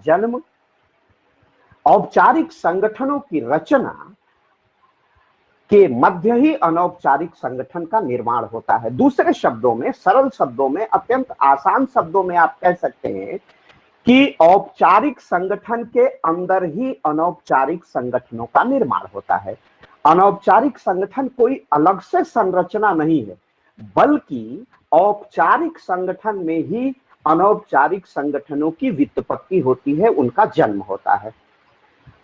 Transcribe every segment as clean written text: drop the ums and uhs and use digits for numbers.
जन्म, औपचारिक संगठनों की रचना के मध्य ही अनौपचारिक संगठन का निर्माण होता है। दूसरे शब्दों में, सरल शब्दों में, अत्यंत आसान शब्दों में आप कह सकते हैं कि औपचारिक संगठन के अंदर ही अनौपचारिक संगठनों का निर्माण होता है। अनौपचारिक संगठन कोई अलग से संरचना नहीं है, बल्कि औपचारिक संगठन में ही अनौपचारिक संगठनों की व्युत्पत्ति होती है, उनका जन्म होता है।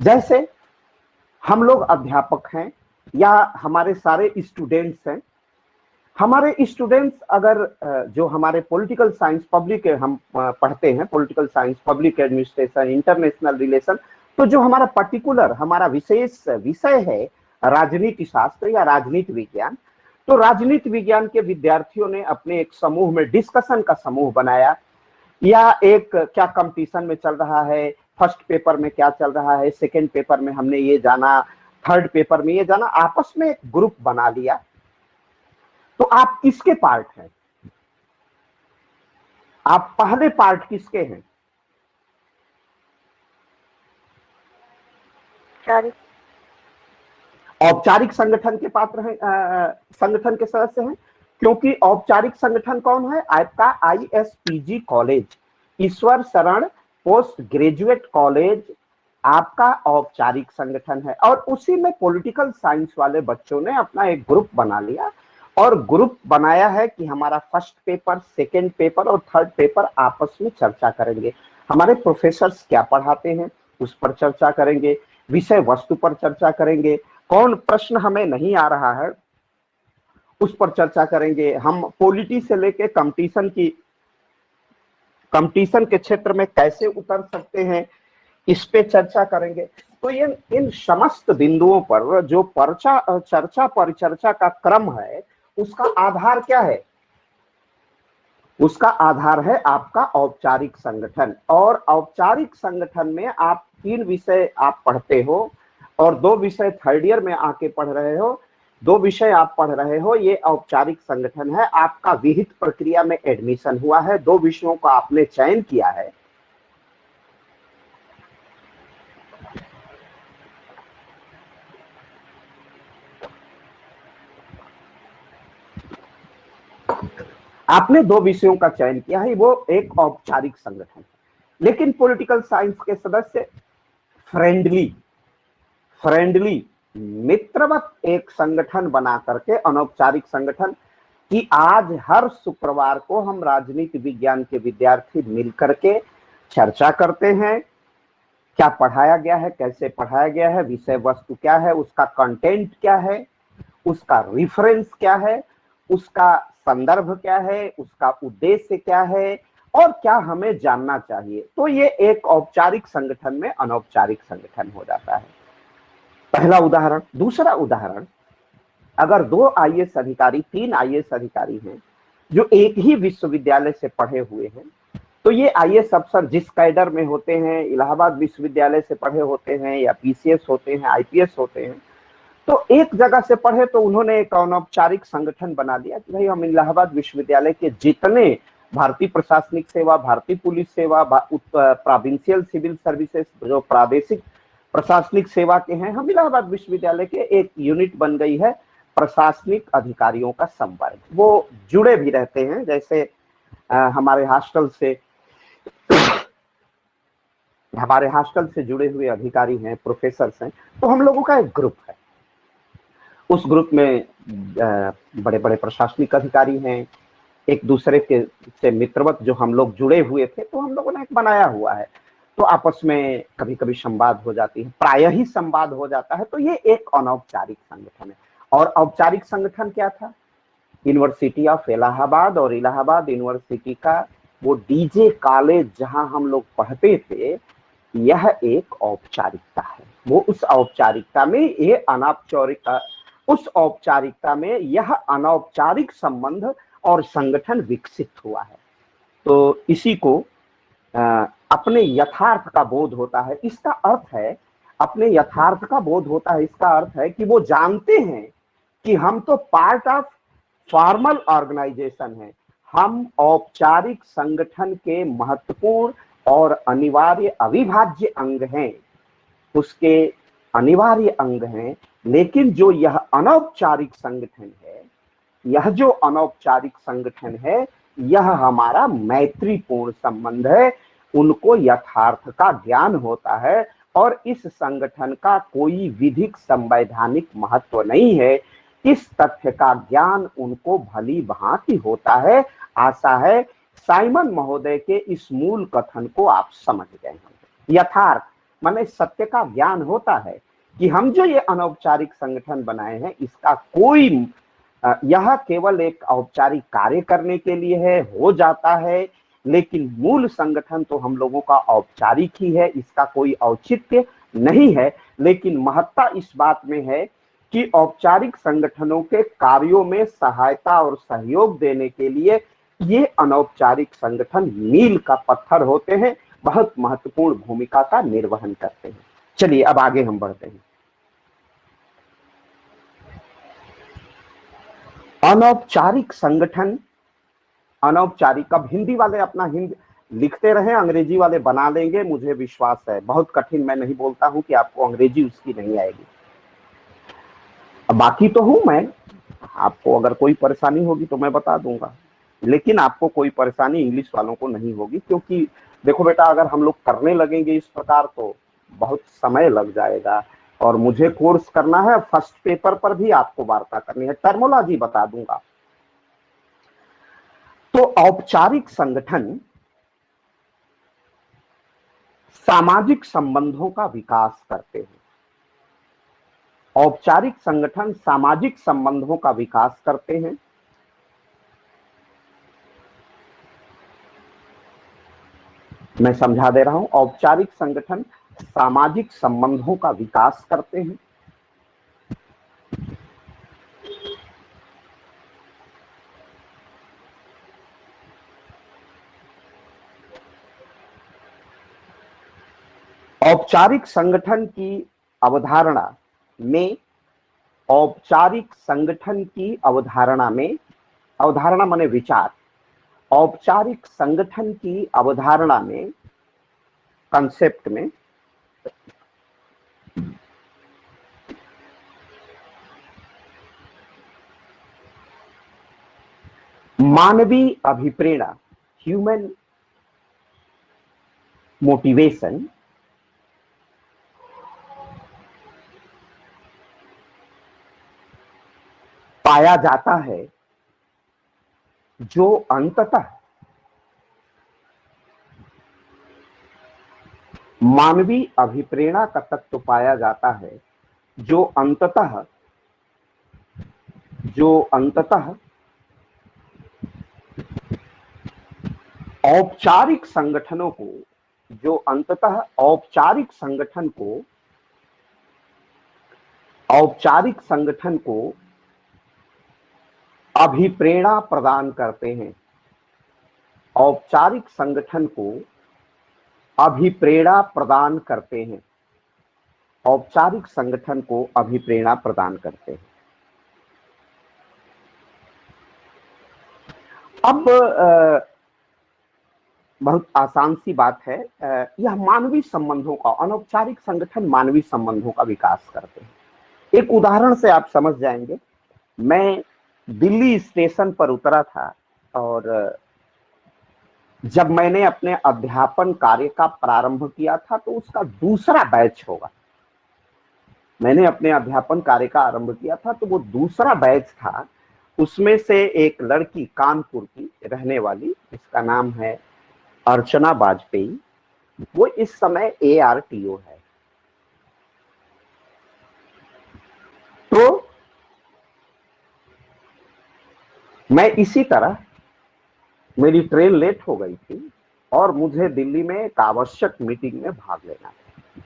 जैसे हम लोग अध्यापक हैं या हमारे सारे स्टूडेंट्स हैं। हमारे स्टूडेंट्स अगर जो हमारे पॉलिटिकल साइंस पब्लिक हम पढ़ते हैं, political science, public administration, international relation, तो जो हमारा पर्टिकुलर हमारा विशेष विषय है राजनीति शास्त्र या राजनीति विज्ञान, तो राजनीति विज्ञान के विद्यार्थियों ने अपने एक समूह में डिस्कशन का समूह बनाया, या एक क्या कंपटीशन में चल रहा है, फर्स्ट पेपर में क्या चल रहा है, सेकेंड पेपर में हमने ये जाना, थर्ड पेपर में ये जाना, आपस में एक ग्रुप बना लिया। तो आप किसके पार्ट हैं? आप पहले पार्ट किसके हैं? औपचारिक संगठन के पात्र हैं, संगठन के सदस्य हैं, क्योंकि औपचारिक संगठन कौन है? आपका ISPG कॉलेज, ईश्वर शरण पोस्ट ग्रेजुएट कॉलेज आपका औपचारिक संगठन है। और उसी में पॉलिटिकल साइंस वाले बच्चों ने अपना एक ग्रुप बना लिया और ग्रुप बनाया है कि हमारा फर्स्ट पेपर, सेकेंड पेपर और थर्ड पेपर आपस में चर्चा करेंगे। हमारे प्रोफेसर्स क्या पढ़ाते हैं उस पर चर्चा करेंगे, विषय वस्तु पर चर्चा करेंगे, कौन प्रश्न हमें नहीं आ रहा है उस पर चर्चा करेंगे। हम पॉलिटी से लेके कंपटीशन के क्षेत्र में कैसे उतर सकते हैं, इस पे चर्चा करेंगे। तो ये इन समस्त बिंदुओं पर जो चर्चा परिचर्चा का क्रम है, उसका आधार क्या है? उसका आधार है आपका औपचारिक संगठन। और औपचारिक संगठन में आप 3 विषय आप पढ़ते हो और 2 विषय थर्ड ईयर में आके पढ़ रहे हो, 2 विषय आप पढ़ रहे हो, ये औपचारिक संगठन है। आपका विहित प्रक्रिया में एडमिशन हुआ है, 2 विषयों का आपने चयन किया है, आपने 2 विषयों का चयन किया है, वो एक औपचारिक संगठन। लेकिन पॉलिटिकल साइंस के सदस्य फ्रेंडली मित्रवत एक संगठन बना करके, अनौपचारिक संगठन, कि आज हर शुक्रवार को हम राजनीति विज्ञान के विद्यार्थी मिलकर के चर्चा करते हैं, क्या पढ़ाया गया है, कैसे पढ़ाया गया है, विषय वस्तु क्या है, उसका कंटेंट क्या है, उसका रेफरेंस क्या है, उसका संदर्भ क्या है, उसका उद्देश्य क्या है और क्या हमें जानना चाहिए। तो ये एक औपचारिक संगठन में अनौपचारिक संगठन हो जाता है। पहला उदाहरण। दूसरा उदाहरण, अगर 2 IAS अधिकारी, 3 IAS अधिकारी हैं जो एक ही विश्वविद्यालय से पढ़े हुए हैं, तो ये IAS अफसर जिस कैडर में होते हैं, इलाहाबाद विश्वविद्यालय से पढ़े होते हैं या PCS होते हैं, IPS होते हैं, तो एक जगह से पढ़े तो उन्होंने एक अनौपचारिक संगठन बना लिया कि भाई हम इलाहाबाद विश्वविद्यालय के जितने भारतीय प्रशासनिक सेवा, भारतीय पुलिस सेवा, प्रोविंशियल सिविल सर्विसेज, जो प्रादेशिक प्रशासनिक सेवा के हैं, हम इलाहाबाद विश्वविद्यालय के एक यूनिट बन गई है प्रशासनिक अधिकारियों का संवर्ग। वो जुड़े भी रहते हैं, जैसे हमारे हॉस्टल से जुड़े हुए अधिकारी हैं, प्रोफेसर्स हैं। तो हम लोगों का एक ग्रुप है, उस ग्रुप में बड़े बड़े प्रशासनिक अधिकारी हैं, एक दूसरे के से मित्रवत जो हम लोग जुड़े हुए थे, तो हम लोगों ने एक बनाया हुआ है। तो आपस में कभी कभी संवाद हो जाती है, प्रायः ही संवाद हो जाता है। तो ये एक अनौपचारिक संगठन है। और औपचारिक संगठन क्या था? यूनिवर्सिटी ऑफ इलाहाबाद और इलाहाबाद यूनिवर्सिटी का वो डीजे कॉलेज जहां हम लोग पढ़ते थे, यह एक औपचारिकता है। वो उस औपचारिकता में ये उस औपचारिकता में यह अनौपचारिक संबंध और संगठन विकसित हुआ है। तो इसी को अपने यथार्थ का बोध होता है। इसका अर्थ है अपने यथार्थ का बोध होता है, इसका अर्थ है कि वो जानते हैं कि हम तो पार्ट ऑफ फॉर्मल ऑर्गेनाइजेशन है, हम औपचारिक संगठन के महत्वपूर्ण और अनिवार्य अविभाज्य अंग हैं, उसके अनिवार्य अंग हैं। लेकिन जो यह अनौपचारिक संगठन है, यह जो अनौपचारिक संगठन है, यह हमारा मैत्रीपूर्ण संबंध है। उनको यथार्थ का ज्ञान होता है और इस संगठन का कोई विधिक संवैधानिक महत्व नहीं है। इस तथ्य का ज्ञान उनको भली भांति होता है। आशा है साइमन महोदय के इस मूल कथन को आप समझ गए होंगे। यथार्थ माने सत्य का ज्ञान होता है कि हम जो ये अनौपचारिक संगठन बनाए हैं, इसका कोई यह केवल एक औपचारिक कार्य करने के लिए है, हो जाता है, लेकिन मूल संगठन तो हम लोगों का औपचारिक ही है, इसका कोई औचित्य नहीं है। लेकिन महत्ता इस बात में है कि औपचारिक संगठनों के कार्यों में सहायता और सहयोग देने के लिए ये अनौपचारिक संगठन मील का पत्थर होते हैं, बहुत महत्वपूर्ण भूमिका का निर्वहन करते हैं। चलिए अब आगे हम बढ़ते हैं। अनौपचारिक संगठन, अनौपचारिक, अब हिंदी वाले अपना हिंदी लिखते रहे, अंग्रेजी वाले बना लेंगे, मुझे विश्वास है। बहुत कठिन मैं नहीं बोलता हूं कि आपको अंग्रेजी उसकी नहीं आएगी। अब बाकी तो हूं मैं, आपको अगर कोई परेशानी होगी तो मैं बता दूंगा, लेकिन आपको कोई परेशानी इंग्लिश वालों को नहीं होगी। क्योंकि देखो बेटा, अगर हम लोग करने लगेंगे इस प्रकार तो बहुत समय लग जाएगा, और मुझे कोर्स करना है, फर्स्ट पेपर पर भी आपको वार्ता करनी है, टर्मोलॉजी बता दूंगा। तो औपचारिक संगठन सामाजिक संबंधों का विकास करते हैं। औपचारिक संगठन सामाजिक संबंधों का विकास करते हैं। मैं समझा दे रहा हूं, औपचारिक संगठन सामाजिक संबंधों का विकास करते हैं। औपचारिक संगठन की अवधारणा में, औपचारिक संगठन की अवधारणा में, अवधारणा माने विचार, औपचारिक संगठन की अवधारणा में, कंसेप्ट में मानवीय अभिप्रेरणा, ह्यूमन मोटिवेशन, पाया जाता है, जो अंततः मानवीय अभिप्रेरणा का तत्व पाया जाता है, जो अंततः औपचारिक संगठनों को, जो अंततः औपचारिक संगठन को अभिप्रेरणा प्रदान करते हैं। औपचारिक संगठन को अभिप्रेरणा प्रदान करते हैं। औपचारिक संगठन को अभिप्रेरणा प्रदान करते हैं। अब बहुत आसान सी बात है, यह मानवीय संबंधों का, अनौपचारिक संगठन मानवीय संबंधों का विकास करते हैं। एक उदाहरण से आप समझ जाएंगे। मैं दिल्ली स्टेशन पर उतरा था, और जब मैंने अपने अध्यापन कार्य का प्रारंभ किया था तो उसका दूसरा बैच होगा। मैंने अपने अध्यापन कार्य का आरंभ किया था तो वो दूसरा बैच था। उसमें से एक लड़की कानपुर की रहने वाली, इसका नाम है अर्चना वाजपेयी, वो इस समय ARTO है। तो मैं इसी तरह, मेरी ट्रेन लेट हो गई थी और मुझे दिल्ली में एक आवश्यक मीटिंग में भाग लेना था।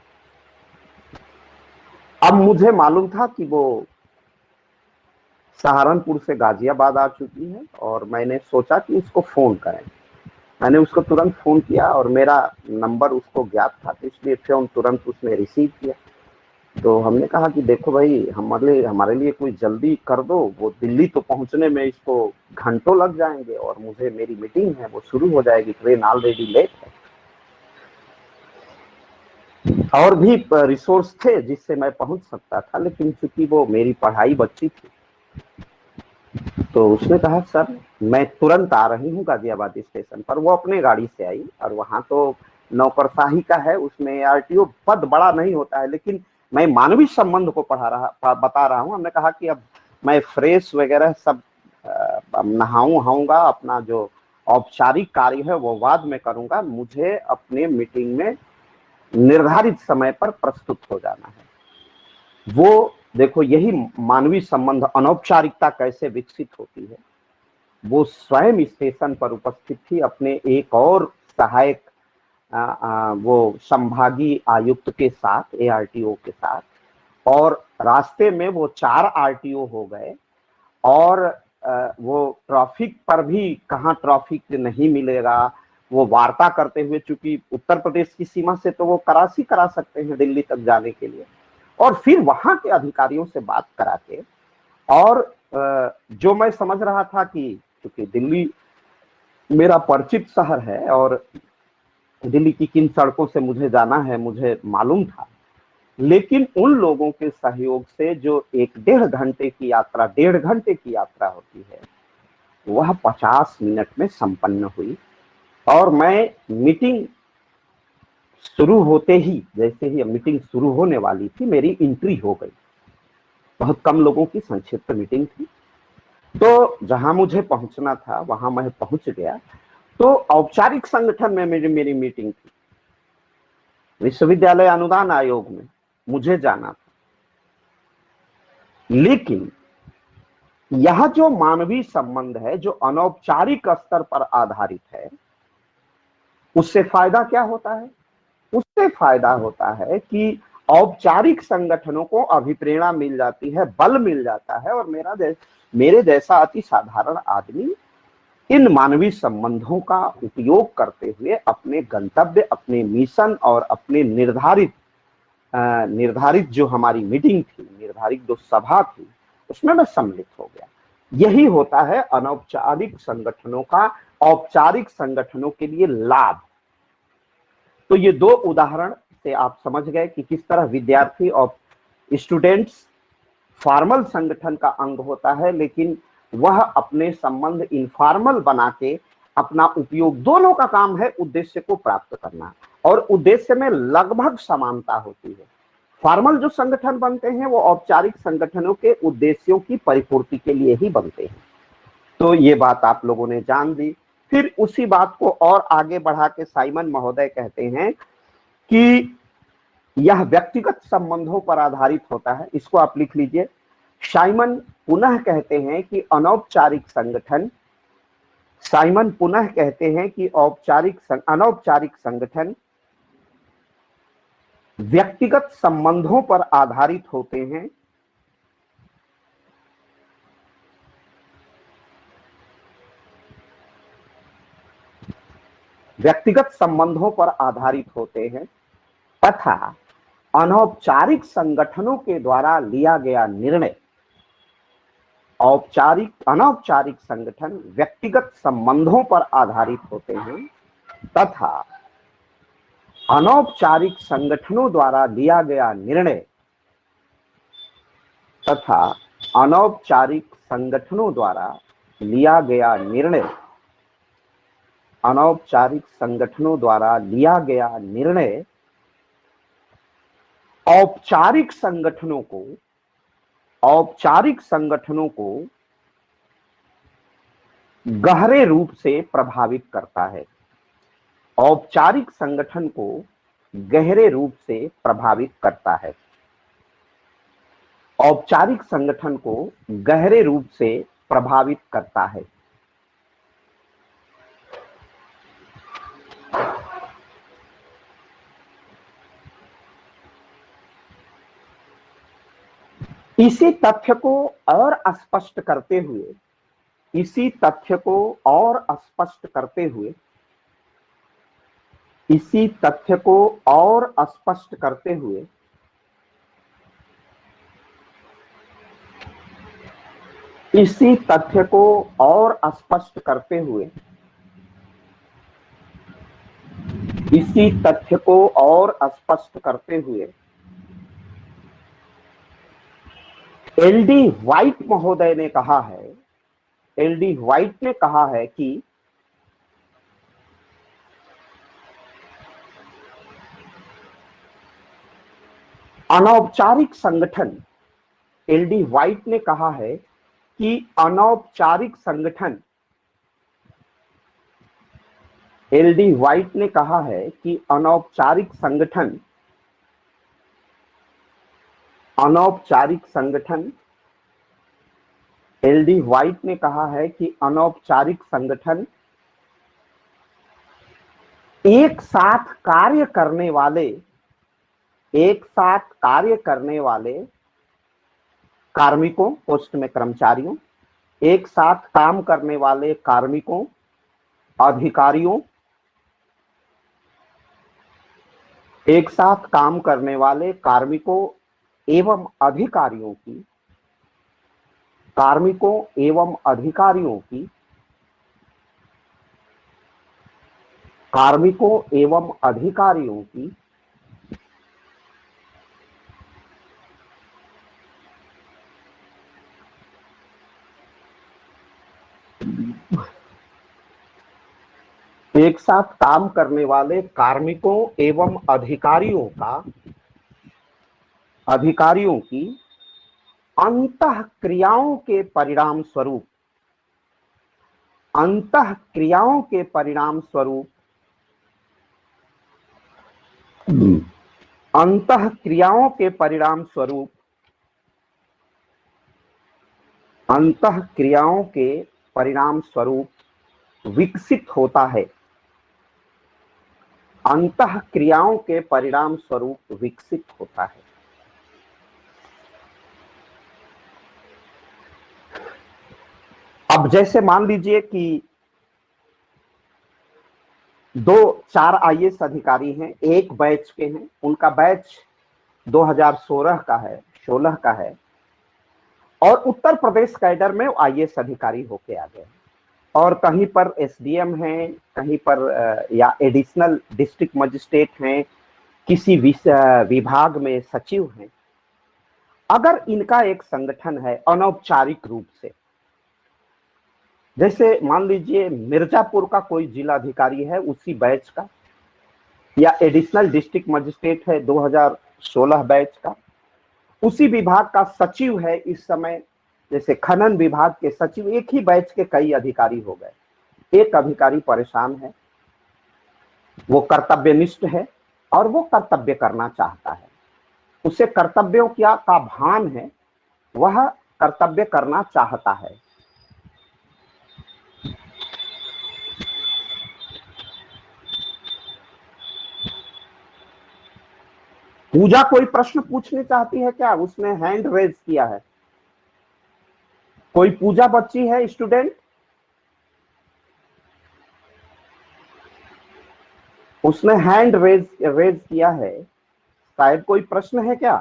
अब मुझे मालूम था कि वो सहारनपुर से गाजियाबाद आ चुकी है, और मैंने सोचा कि उसको फोन करें। मैंने उसको तुरंत फोन किया और मेरा नंबर उसको ज्ञात था, तो इसलिए फोन तुरंत उसने रिसीव किया। तो हमने कहा कि देखो भाई, हमारे लिए कोई जल्दी कर दो, वो दिल्ली तो पहुंचने में इसको घंटों लग जाएंगे, और मुझे, मेरी मीटिंग है वो शुरू हो जाएगी, ट्रेन ऑलरेडी लेट है। और भी रिसोर्स थे जिससे मैं पहुंच सकता था, लेकिन चूंकि वो मेरी पढ़ाई बच्ची थी, तो उसने कहा सर मैं तुरंत आ रही हूँ गाजियाबाद स्टेशन पर। वो अपने गाड़ी से आई, और वहां तो नौकरशाही का है, उसमें आरटीओ पद बड़ा नहीं होता है, लेकिन मैं मानवीय संबंध को बता रहा हूँ। हमने कहा कि अब मैं फ्रेश वगैरह सब नहाऊंगा, अपना जो औपचारिक कार्य है वो बाद में करूंगा, मुझे अपने मीटिंग में निर्धारित समय पर प्रस्तुत हो जाना है। वो देखो, यही मानवीय संबंध, अनौपचारिकता कैसे विकसित होती है। वो स्वयं स्टेशन पर उपस्थित थी अपने एक और सहायक वो संभागीय आयुक्त के साथ, एआरटीओ के साथ, और रास्ते में वो 4 आरटीओ हो गए। और वो ट्रैफिक पर भी कहाँ ट्रैफिक नहीं मिलेगा वो वार्ता करते हुए, चूंकि उत्तर प्रदेश की सीमा से तो वो कराची करा सकते हैं दिल्ली तक जाने के लिए, और फिर वहां के अधिकारियों से बात करा के, और जो मैं समझ रहा था कि चूंकि दिल्ली मेरा परिचित शहर है और दिल्ली की किन सड़कों से मुझे जाना है मुझे मालूम था, लेकिन उन लोगों के सहयोग से जो एक 1.5 घंटे की यात्रा होती है, वह 50 मिनट में संपन्न हुई। और मैं मीटिंग शुरू होते ही, जैसे ही मीटिंग शुरू होने वाली थी, मेरी एंट्री हो गई। बहुत कम लोगों की संक्षिप्त मीटिंग थी, तो जहां मुझे पहुंचना था वहां मैं पहुंच गया। तो औपचारिक संगठन में मेरी मीटिंग थी, विश्वविद्यालय अनुदान आयोग में मुझे जाना था। लेकिन यह जो मानवीय संबंध है, जो अनौपचारिक स्तर पर आधारित है, उससे फायदा क्या होता है? उससे फायदा होता है कि औपचारिक संगठनों को अभिप्रेरणा मिल जाती है, बल मिल जाता है, और मेरे जैसा अति साधारण आदमी इन मानवीय संबंधों का उपयोग करते हुए अपने गंतव्य, अपने मिशन और अपने निर्धारित जो हमारी मीटिंग थी, निर्धारित जो सभा थी, उसमें मैं सम्मिलित हो गया। यही होता है अनौपचारिक संगठनों का औपचारिक संगठनों के लिए लाभ। तो ये 2 उदाहरण से आप समझ गए कि किस तरह विद्यार्थी और स्टूडेंट्स फॉर्मल संगठन का अंग होता है, लेकिन वह अपने संबंध इनफॉर्मल बना के अपना उपयोग, दोनों का काम है उद्देश्य को प्राप्त करना, और उद्देश्य में लगभग समानता होती है। फॉर्मल जो संगठन बनते हैं वो औपचारिक संगठनों के उद्देश्यों की परिपूर्ति के लिए ही बनते हैं। तो ये बात आप लोगों ने जान दी। फिर उसी बात को और आगे बढ़ा के साइमन महोदय कहते हैं कि यह व्यक्तिगत संबंधों पर आधारित होता है। इसको आप लिख लीजिए। साइमन पुनः कहते हैं कि साइमन पुनः कहते हैं कि अनौपचारिक संगठन व्यक्तिगत संबंधों पर आधारित होते हैं, व्यक्तिगत संबंधों पर आधारित होते हैं, तथा अनौपचारिक संगठनों के द्वारा लिया गया निर्णय, अनौपचारिक संगठन व्यक्तिगत संबंधों पर आधारित होते हैं, तथा अनौपचारिक संगठनों द्वारा लिया गया निर्णय, तथा अनौपचारिक संगठनों द्वारा लिया गया निर्णय, अनौपचारिक संगठनों द्वारा लिया गया निर्णय औपचारिक संगठनों को गहरे रूप से प्रभावित करता है। औपचारिक संगठन को गहरे रूप से प्रभावित करता है। औपचारिक संगठन को गहरे रूप से प्रभावित करता है। इसी तथ्य को और स्पष्ट करते हुए इसी तथ्य को और स्पष्ट करते हुए इसी तथ्य को और स्पष्ट करते हुए इसी तथ्य को और स्पष्ट करते हुए इसी तथ्य को और स्पष्ट करते हुए एलडी व्हाइट महोदय ने कहा है, एलडी व्हाइट ने कहा है कि अनौपचारिक संगठन, एलडी व्हाइट ने कहा है कि अनौपचारिक संगठन, एलडी व्हाइट ने कहा है कि अनौपचारिक संगठन, अनौपचारिक संगठन, एलडी व्हाइट ने कहा है कि अनौपचारिक संगठन एक साथ कार्य करने वाले, एक साथ कार्य करने वाले कार्मिकों, पोस्ट में कर्मचारियों, एक साथ काम करने वाले कार्मिकों, अधिकारियों, एक साथ काम करने वाले कार्मिकों एवं अधिकारियों की, कार्मिकों एवं अधिकारियों की, कार्मिकों एवं अधिकारियों की एक साथ काम करने वाले कार्मिकों एवं अधिकारियों का, अधिकारियों की अंतः क्रियाओं के परिणाम स्वरूप, अंतः क्रियाओं के परिणाम स्वरूप, अंतः क्रियाओं के परिणाम स्वरूप, अंतः क्रियाओं के परिणाम स्वरूप विकसित होता है, अंतः क्रियाओं के परिणाम स्वरूप विकसित होता है। अब जैसे मान लीजिए कि 4 आईएएस अधिकारी हैं, एक बैच के हैं, उनका बैच 2016 का है, 16 का है, और उत्तर प्रदेश कैडर में आईएएस अधिकारी होके आ गए, और कहीं पर एसडीएम हैं, कहीं पर या एडिशनल डिस्ट्रिक्ट मजिस्ट्रेट हैं, किसी विभाग में सचिव हैं। अगर इनका एक संगठन है अनौपचारिक रूप से, जैसे मान लीजिए मिर्जापुर का कोई जिलाधिकारी है उसी बैच का, या एडिशनल डिस्ट्रिक्ट मजिस्ट्रेट है 2016 बैच का, उसी विभाग का सचिव है इस समय, जैसे खनन विभाग के सचिव, एक ही बैच के कई अधिकारी हो गए, एक अधिकारी परेशान है, वो कर्तव्यनिष्ठ है और वो कर्तव्य करना चाहता है, उसे कर्तव्यों का भान है, वह कर्तव्य करना चाहता है। पूजा कोई प्रश्न पूछने चाहती है क्या? उसने हैंड रेज किया है। कोई पूजा बच्ची है स्टूडेंट? उसने हैंड रेज किया है, शायद कोई प्रश्न है क्या?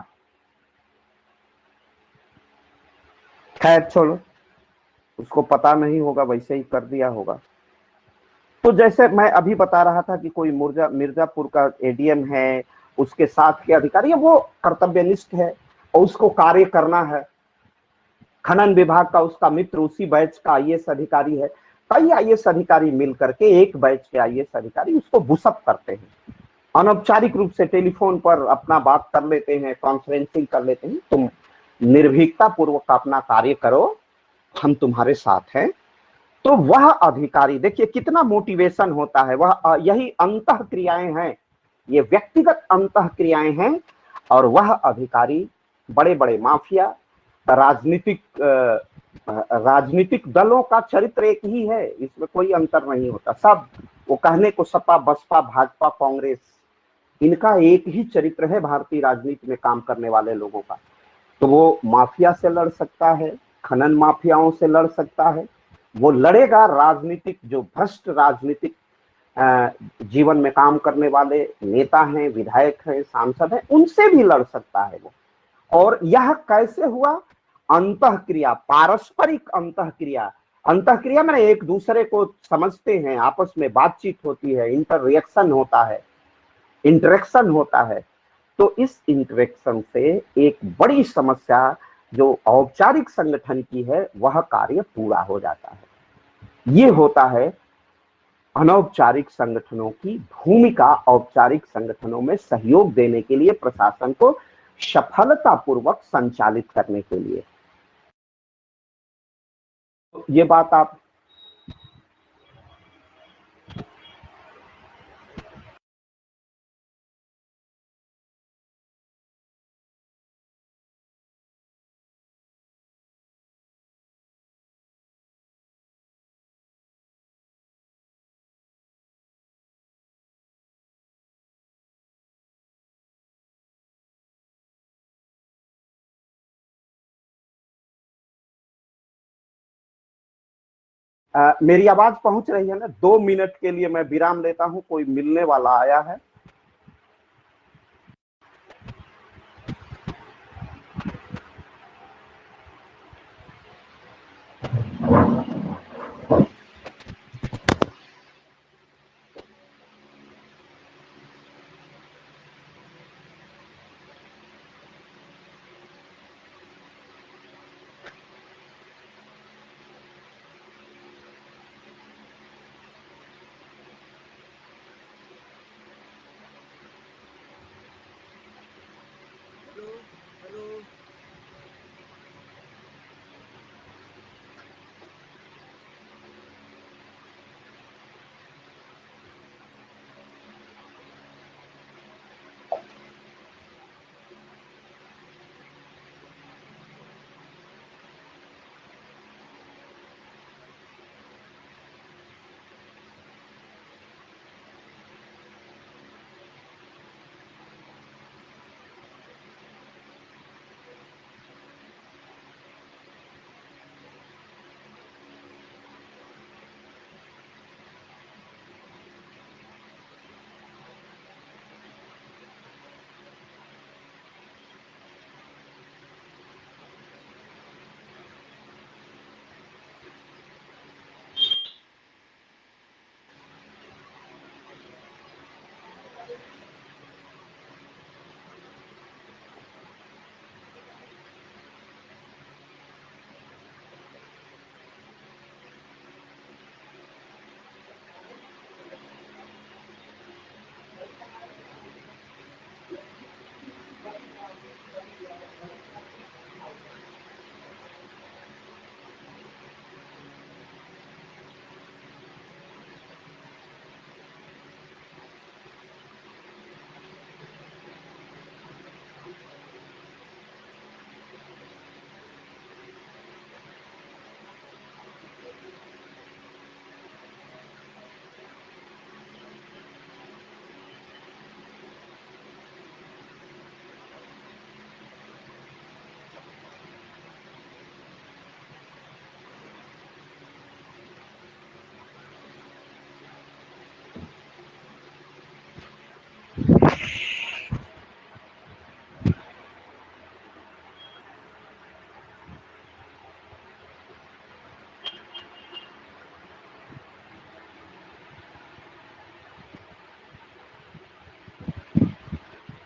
खैर छोड़ो, उसको पता नहीं होगा, वैसे ही कर दिया होगा। तो जैसे मैं अभी बता रहा था कि कोई मिर्जापुर का एडीएम है, उसके साथ के अधिकारी है, वो कर्तव्यनिष्ठ है और उसको कार्य करना है। खनन विभाग का उसका मित्र उसी बैच का आईएएस अधिकारी है, कई आईएएस अधिकारी मिलकर के एक बैच के आईएएस अधिकारी उसको बुसअप करते हैं, अनौपचारिक रूप से टेलीफोन पर अपना बात कर लेते हैं, कॉन्फ्रेंसिंग कर लेते हैं, तुम निर्भीकता पूर्वक अपना कार्य करो, हम तुम्हारे साथ हैं। तो वह अधिकारी, देखिए कितना मोटिवेशन होता है, वह यही अंतः क्रियाएं हैं, ये व्यक्तिगत अंतः क्रियाएं हैं, और वह अधिकारी बड़े बड़े माफिया, राजनीतिक दलों का चरित्र एक ही है, इसमें कोई अंतर नहीं होता। सब वो कहने को सपा बसपा भाजपा कांग्रेस, इनका एक ही चरित्र है भारतीय राजनीति में काम करने वाले लोगों का। तो वो माफिया से लड़ सकता है, खनन माफियाओं से लड़ सकता है, वो लड़ेगा राजनीतिक, जो भ्रष्ट राजनीतिक जीवन में काम करने वाले नेता हैं, विधायक हैं, सांसद हैं, उनसे भी लड़ सकता है वो। और यह कैसे हुआ? अंतःक्रिया, पारस्परिक अंतःक्रिया। अंतःक्रिया में एक दूसरे को समझते हैं, आपस में बातचीत होती है, इंटर रिएक्शन होता है, इंटरेक्शन होता है। तो इस इंटरेक्शन से एक बड़ी समस्या जो औपचारिक संगठन की है वह कार्य पूरा हो जाता है। ये होता है अनौपचारिक संगठनों की भूमिका, औपचारिक संगठनों में सहयोग देने के लिए, प्रशासन को सफलतापूर्वक संचालित करने के लिए। ये बात आप मेरी आवाज पहुंच रही है ना? 2 मिनट के लिए मैं विराम लेता हूं, कोई मिलने वाला आया है।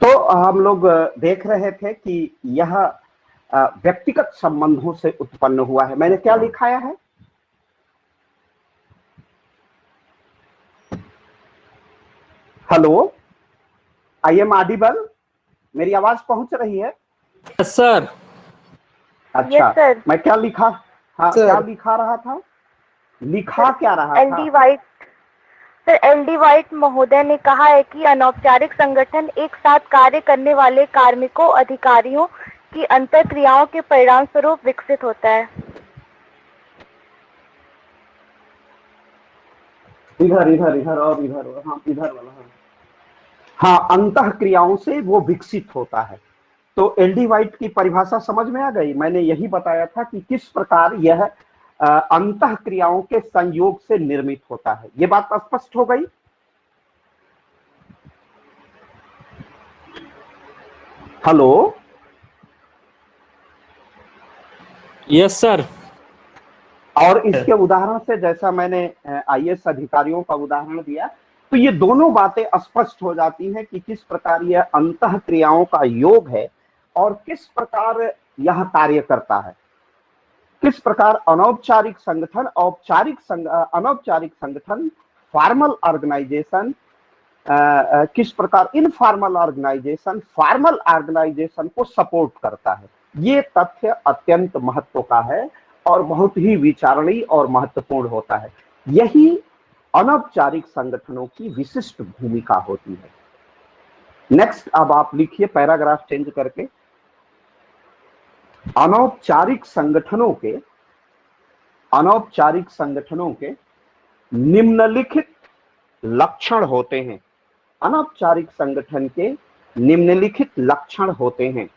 तो हम लोग देख रहे थे कि यह व्यक्तिगत संबंधों से उत्पन्न हुआ है। मैंने क्या लिखाया है? Hello, I am audible? मेरी आवाज पहुंच रही है? Yes sir. अच्छा, Yes, sir. मैं क्या लिखा? हाँ, Sir. क्या लिखा रहा था? लिखा क्या रहा एल डी था? White sir, L D white महोदय ने कहा है कि अनौपचारिक संगठन एक साथ कार्य करने वाले कार्मिकों, अधिकारियों की अंतरक्रियाओं के परिणाम स्वरूप विकसित होता है। इधर इधर इधर और इधर, हाँ इधर वाला, हाँ, अंतः क्रियाओं से वो विकसित होता है। तो एलडी वाइट की परिभाषा समझ में आ गई। मैंने यही बताया था कि किस प्रकार यह अंतः क्रियाओं के संयोग से निर्मित होता है। ये बात स्पष्ट हो गई? Hello, yes sir. और इसके उदाहरण से, जैसा मैंने आईएएस अधिकारियों का उदाहरण दिया, तो ये दोनों बातें स्पष्ट हो जाती हैं कि किस प्रकार यह अंतः क्रियाओं का योग है और किस प्रकार यह कार्य करता है, किस प्रकार अनौपचारिक संगठन, अनौपचारिक संगठन, फॉर्मल ऑर्गेनाइजेशन, किस प्रकार इनफॉर्मल ऑर्गेनाइजेशन फॉर्मल ऑर्गेनाइजेशन को सपोर्ट करता है। ये तथ्य अत्यंत महत्व का है और बहुत ही विचारणीय और महत्वपूर्ण होता है। यही अनौपचारिक संगठनों की विशिष्ट भूमिका होती है। नेक्स्ट, अब आप लिखिए पैराग्राफ चेंज करके, अनौपचारिक संगठनों के निम्नलिखित लक्षण होते हैं। अनौपचारिक संगठन के निम्नलिखित लक्षण होते हैं।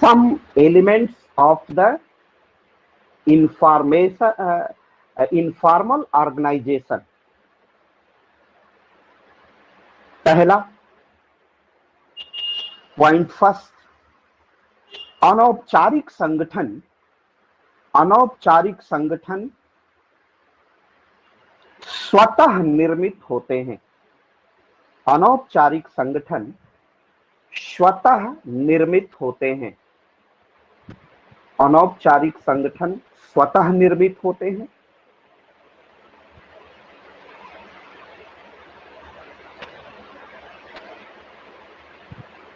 Some elements of the informal organization. पहला पॉइंट फर्स्ट, अनौपचारिक संगठन स्वतः निर्मित होते हैं। अनौपचारिक संगठन स्वतः निर्मित होते हैं। अनौपचारिक संगठन स्वतः निर्मित होते हैं।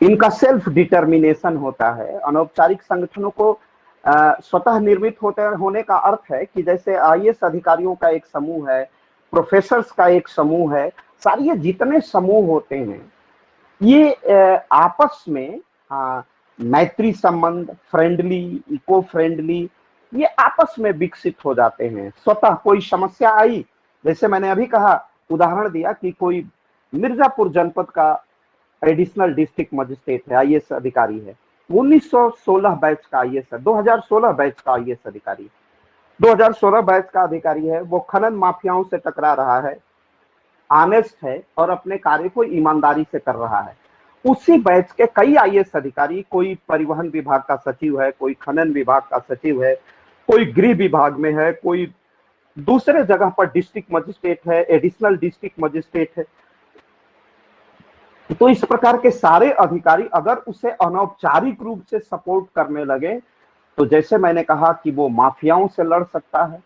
इनका सेल्फ डिटर्मिनेशन होता है। अनौपचारिक संगठनों को स्वतः निर्मित होने का अर्थ है कि जैसे आईएएस अधिकारियों का एक समूह है, प्रोफेसर्स का एक समूह है, सारे ये जितने समूह होते हैं ये आपस में मैत्री संबंध, फ्रेंडली, इको फ्रेंडली, ये आपस में विकसित हो जाते हैं। स्वतः कोई समस्या आई, जैसे मैंने अभी कहा, उदाहरण दिया कि कोई मिर्जापुर जनपद का एडिशनल डिस्ट्रिक्ट मजिस्ट्रेट है, आईएएस अधिकारी है, 1916 बैच का आईएएस है, 2016 बैच का आईएएस अधिकारी, 2016 बैच का अधिकारी है। वो खनन माफियाओं से टकरा रहा है, ऑनेस्ट है और अपने कार्य को ईमानदारी से कर रहा है। उसी बैच के कई आईएएस अधिकारी, कोई परिवहन विभाग का सचिव है, कोई खनन विभाग का सचिव है, कोई गृह विभाग में है, कोई दूसरे जगह पर डिस्ट्रिक्ट मजिस्ट्रेट है, एडिशनल डिस्ट्रिक्ट मजिस्ट्रेट है। तो इस प्रकार के सारे अधिकारी अगर उसे अनौपचारिक रूप से सपोर्ट करने लगे तो जैसे मैंने कहा कि वो माफियाओं से लड़ सकता है,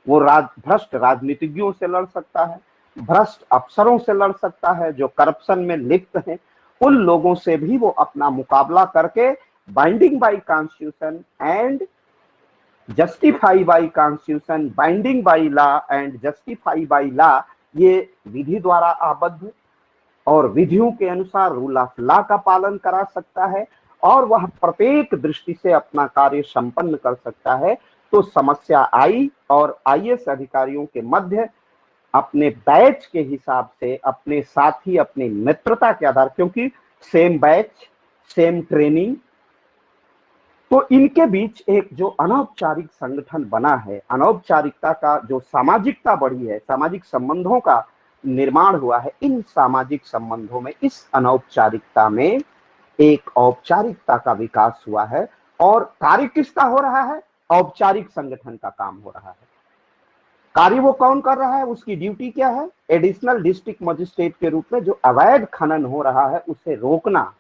वो भ्रष्ट राजनीतिज्ञों से लड़ सकता है, भ्रष्ट अफसरों से लड़ सकता है जो करप्शन में लिप्त हैं, उन लोगों से भी वो अपना मुकाबला करके binding bye constitution and justify bye constitution, binding by law and justify by law, ये विधि द्वारा आबद्ध और विधियों के अनुसार रूल ऑफ लॉ का पालन करा सकता है और वह प्रत्येक दृष्टि से अपना कार्य संपन्न कर सकता है। तो समस्या आई और आईएएस अधिकारियों के मध्य अपने बैच के हिसाब से, अपने साथी, अपने मित्रता के आधार, क्योंकि सेम बैच, सेम ट्रेनिंग, तो इनके बीच एक जो अनौपचारिक संगठन बना है, अनौपचारिकता का जो सामाजिकता बढ़ी है, सामाजिक संबंधों का निर्माण हुआ है, इन सामाजिक संबंधों में, इस अनौपचारिकता में एक औपचारिकता का विकास हुआ है। और कार्य किसका हो रहा है? औपचारिक संगठन का काम हो रहा है। कार्य वो कौन कर रहा है? उसकी ड्यूटी क्या है? एडिशनल डिस्ट्रिक्ट मजिस्ट्रेट के रूप में जो अवैध खनन हो रहा है उसे रोकना,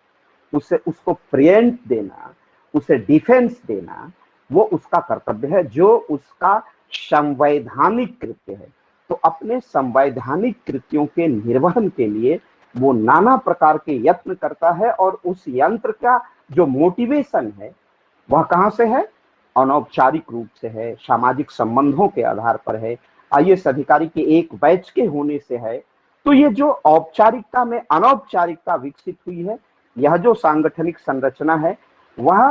उसको प्रिएंट देना, उसे डिफेंस देना, वो उसका कर्तव्य है, जो उसका संवैधानिक कृत्य है। तो अपने संवैधानिक कृत्यों के निर्वहन के लिए वो नाना प्रकार के यत्न करता है और उस यंत्र का जो मोटिवेशन है वह कहां से है? अनौपचारिक रूप से है, सामाजिक संबंधों के आधार पर है, आईएएस अधिकारी के एक बैच के होने से है। तो ये जो औपचारिकता में अनौपचारिकता विकसित हुई है, यह जो सांगठनिक संरचना है वह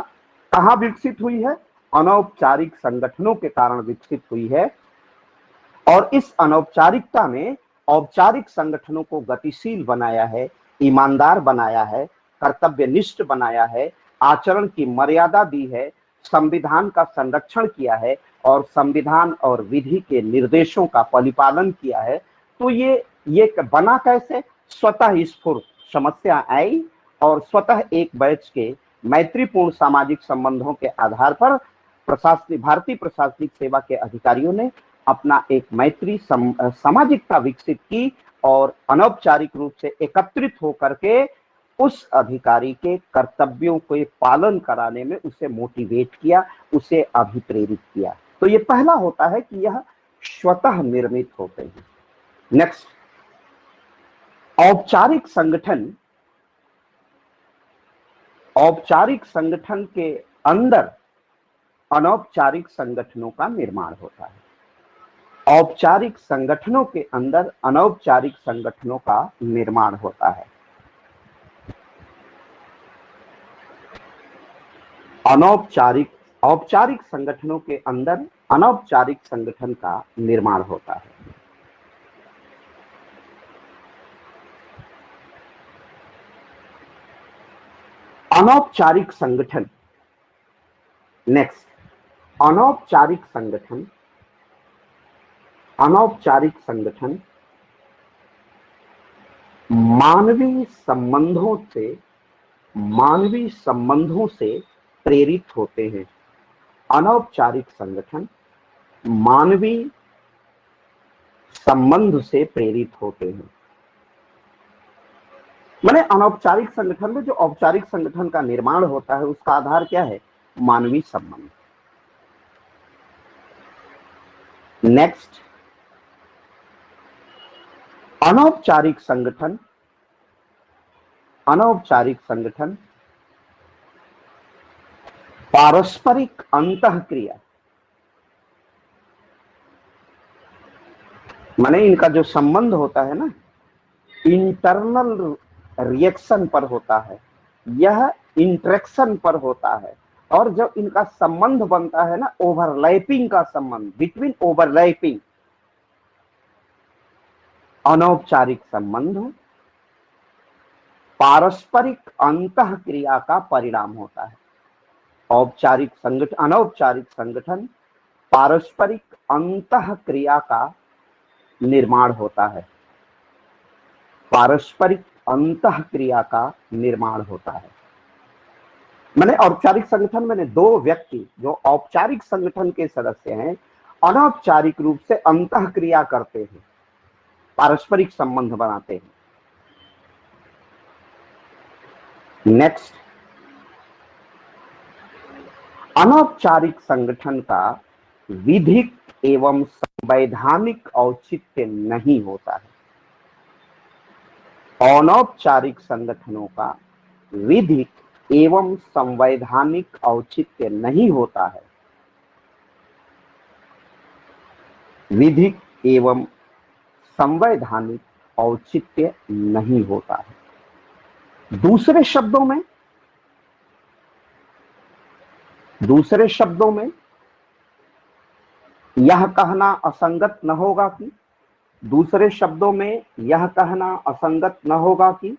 कहाँ विकसित हुई है? अनौपचारिक संगठनों के कारण विकसित हुई है। और इस अनौपचारिकता में औपचारिक संगठनों को गतिशील बनाया है, ईमानदार बनाया है, कर्तव्यनिष्ठ बनाया है, आचरण की मर्यादा दी है, संविधान का संरक्षण किया है और संविधान और विधि के निर्देशों का परिपालन किया है। तो ये बना कैसे? स्वतः स्फूर्त समस्या आई और स्वतः एक बैच के मैत्रीपूर्ण सामाजिक संबंधों के आधार पर भारतीय प्रशासनिक सेवा के अधिकारियों ने अपना एक मैत्री सामाजिकता विकसित की और अनौपचारिक रूप से एकत्रित होकर के उस अधिकारी के कर्तव्यों को पालन कराने में उसे मोटिवेट किया, उसे अभिप्रेरित किया। तो ये पहला होता है कि यह स्वतः निर्मित होते हैं। नेक्स्ट, औपचारिक संगठन। औपचारिक संगठन के अंदर अनौपचारिक संगठनों का निर्माण होता है। औपचारिक संगठनों के अंदर अनौपचारिक संगठनों का निर्माण होता है। औपचारिक संगठनों के अंदर अनौपचारिक संगठन का निर्माण होता है। अनौपचारिक संगठन। नेक्स्ट, अनौपचारिक संगठन। अनौपचारिक संगठन मानवीय संबंधों से प्रेरित होते हैं। अनौपचारिक संगठन मानवीय संबंध से प्रेरित होते हैं। माने अनौपचारिक संगठन में जो औपचारिक संगठन का निर्माण होता है उसका आधार क्या है? मानवीय संबंध। नेक्स्ट, अनौपचारिक संगठन पारस्परिक अंतःक्रिया, माने इनका जो संबंध होता है ना, इंटरनल रिएक्शन पर होता है, यह इंटरेक्शन पर होता है। और जब इनका संबंध बनता है ना, ओवरलैपिंग का संबंध, बिटवीन ओवरलैपिंग, अनौपचारिक संबंध पारस्परिक अंतःक्रिया का परिणाम होता है। अनौपचारिक संगठन पारस्परिक अंतःक्रिया का निर्माण होता है। पारस्परिक अंतःक्रिया का निर्माण होता है। मैंने औपचारिक संगठन मैंने दो व्यक्ति जो औपचारिक संगठन के सदस्य हैं अनौपचारिक रूप से अंतःक्रिया करते हैं, पारस्परिक संबंध बनाते हैं। नेक्स्ट, अनौपचारिक संगठन का विधिक एवं संवैधानिक औचित्य नहीं होता है। अनौपचारिक संगठनों का विधिक एवं संवैधानिक औचित्य नहीं होता है। विधिक एवं संवैधानिक औचित्य नहीं होता है। दूसरे शब्दों में यह कहना असंगत न होगा कि दूसरे शब्दों में यह कहना असंगत न होगा कि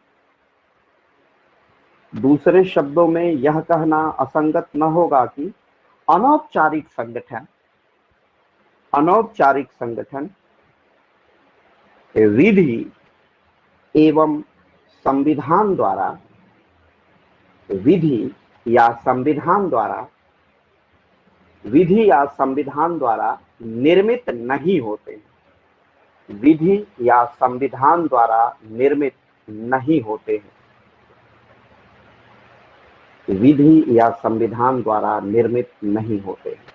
दूसरे शब्दों में यह कहना असंगत न होगा कि अनौपचारिक संगठन विधि एवं संविधान द्वारा विधि या संविधान द्वारा निर्मित नहीं होते हैं। विधि या संविधान द्वारा निर्मित नहीं होते हैं। विधि या संविधान द्वारा निर्मित नहीं होते हैं।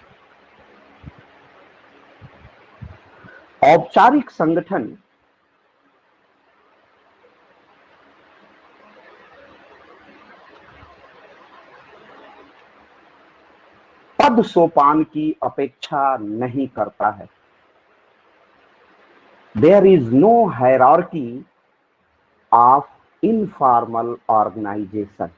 औपचारिक संगठन पद सोपान की अपेक्षा नहीं करता है। There is no hierarchy of informal organization.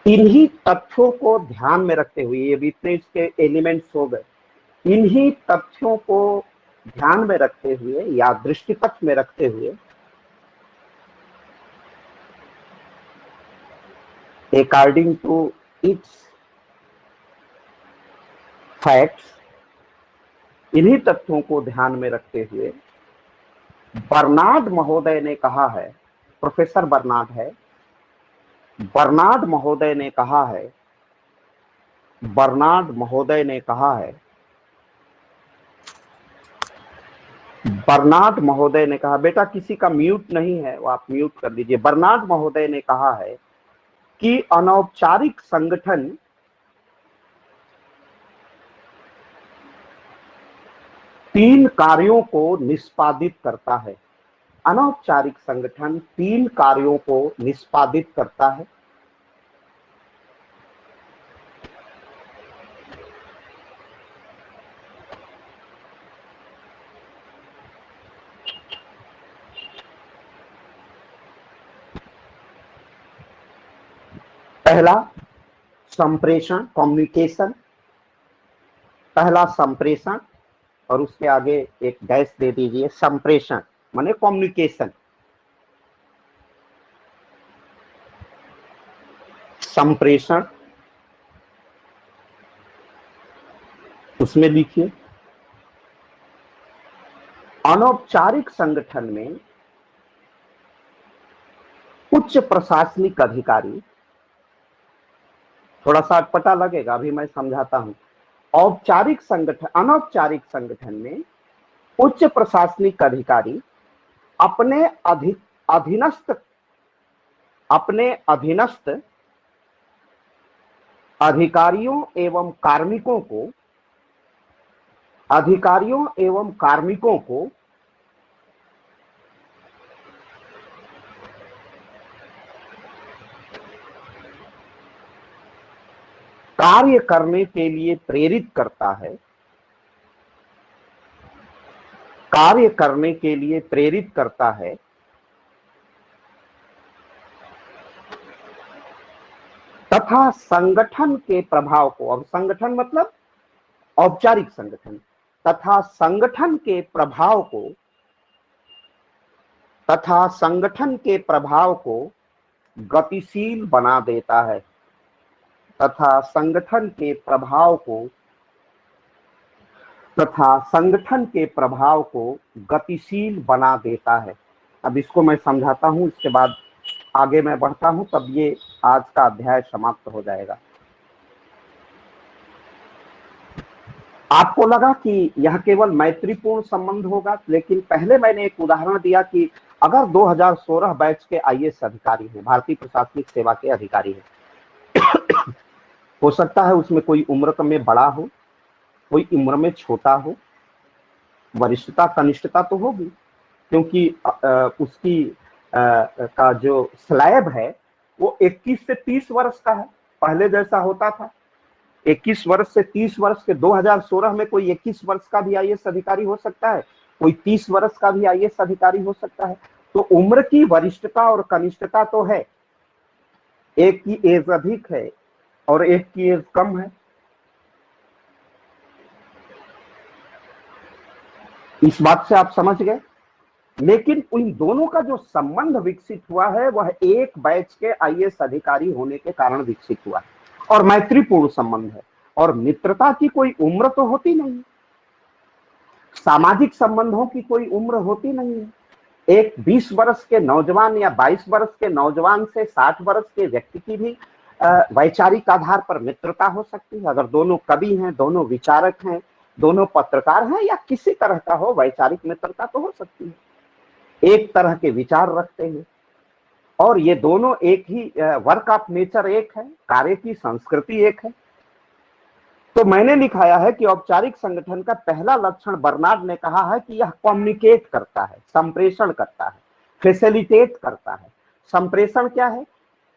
इन्हीं तथ्यों को ध्यान में रखते हुए, ये भी इतने इसके एलिमेंट्स हो गए, इन्हीं तथ्यों को ध्यान में रखते हुए या दृष्टिपथ में रखते हुए अकॉर्डिंग टू इट्स फैक्ट्स, इन्हीं तथ्यों को ध्यान में रखते हुए बर्नार्ड महोदय ने कहा है, प्रोफेसर बर्नार्ड है, बर्नार्ड महोदय ने कहा है, बर्नार्ड महोदय ने कहा है, बर्नार्ड महोदय ने कहा, बेटा किसी का म्यूट नहीं है, वो आप म्यूट कर लीजिए। बर्नार्ड महोदय ने कहा है कि अनौपचारिक संगठन तीन कार्यों को निष्पादित करता है। अनौपचारिक संगठन तीन कार्यों को निष्पादित करता है। पहला संप्रेषण, कम्युनिकेशन, पहला संप्रेषण, और उसके आगे एक डैश दे दीजिए, संप्रेषण माने कम्युनिकेशन। संप्रेषण, उसमें लिखिए अनौपचारिक संगठन में उच्च प्रशासनिक अधिकारी, थोड़ा सा अटपटा लगेगा, अभी मैं समझाता हूं। औपचारिक संगठन, अनौपचारिक संगठन में उच्च प्रशासनिक अधिकारी अपने अधीनस्थ अधिकारियों एवं कार्मिकों को कार्य करने के लिए प्रेरित करता है, कार्य करने के लिए प्रेरित करता है, तथा संगठन के प्रभाव को, अब संगठन मतलब औपचारिक संगठन, तथा संगठन के प्रभाव को गतिशील बना देता है, तथा संगठन के प्रभाव को गतिशील बना देता है। अब इसको मैं समझाता हूं, इसके बाद आगे मैं बढ़ता हूं, तब ये आज का अध्याय समाप्त हो जाएगा। आपको लगा कि यह केवल मैत्रीपूर्ण संबंध होगा, लेकिन पहले मैंने एक उदाहरण दिया कि अगर 2016 बैच के आईएएस अधिकारी हैं, भारतीय प्रशासनिक सेवा के अधिकारी हैं, हो सकता है उसमें कोई उम्र में बड़ा हो, कोई उम्र में छोटा हो, वरिष्ठता कनिष्ठता तो होगी, क्योंकि उसकी का जो स्लैब है वो 21 से 30 वर्ष का है, पहले जैसा होता था 21 वर्ष से 30 वर्ष के। 2016 में कोई 21 वर्ष का भी आईएएस अधिकारी हो सकता है, कोई 30 वर्ष का भी आईएएस अधिकारी हो सकता है। तो उम्र की वरिष्ठता और कनिष्ठता तो है, एक की एज अधिक है और एक की एज कम है। इस बात से आप समझ गए। लेकिन उन दोनों का जो संबंध विकसित हुआ है वह एक बैच के आईएएस अधिकारी होने के कारण विकसित हुआ है, और मैत्रीपूर्ण संबंध है, और मित्रता की कोई उम्र तो होती नहीं, सामाजिक संबंधों की कोई उम्र होती नहीं है। एक 20 वर्ष के नौजवान या 22 वर्ष के नौजवान से 60 वर्ष के व्यक्ति की भी वैचारिक आधार पर मित्रता हो सकती है, अगर दोनों कवि हैं, दोनों विचारक हैं, दोनों पत्रकार हैं, या किसी तरह का हो, वैचारिक मित्रता तो हो सकती है। एक तरह के विचार रखते हैं, और ये दोनों एक ही वर्क ऑफ नेचर एक है, कार्य की संस्कृति एक है। तो मैंने लिखाया है कि औपचारिक संगठन का पहला लक्षण बर्नार्ड ने कहा है कि यह कम्युनिकेट करता है, संप्रेषण करता है, फैसिलिटेट करता है। संप्रेषण क्या है?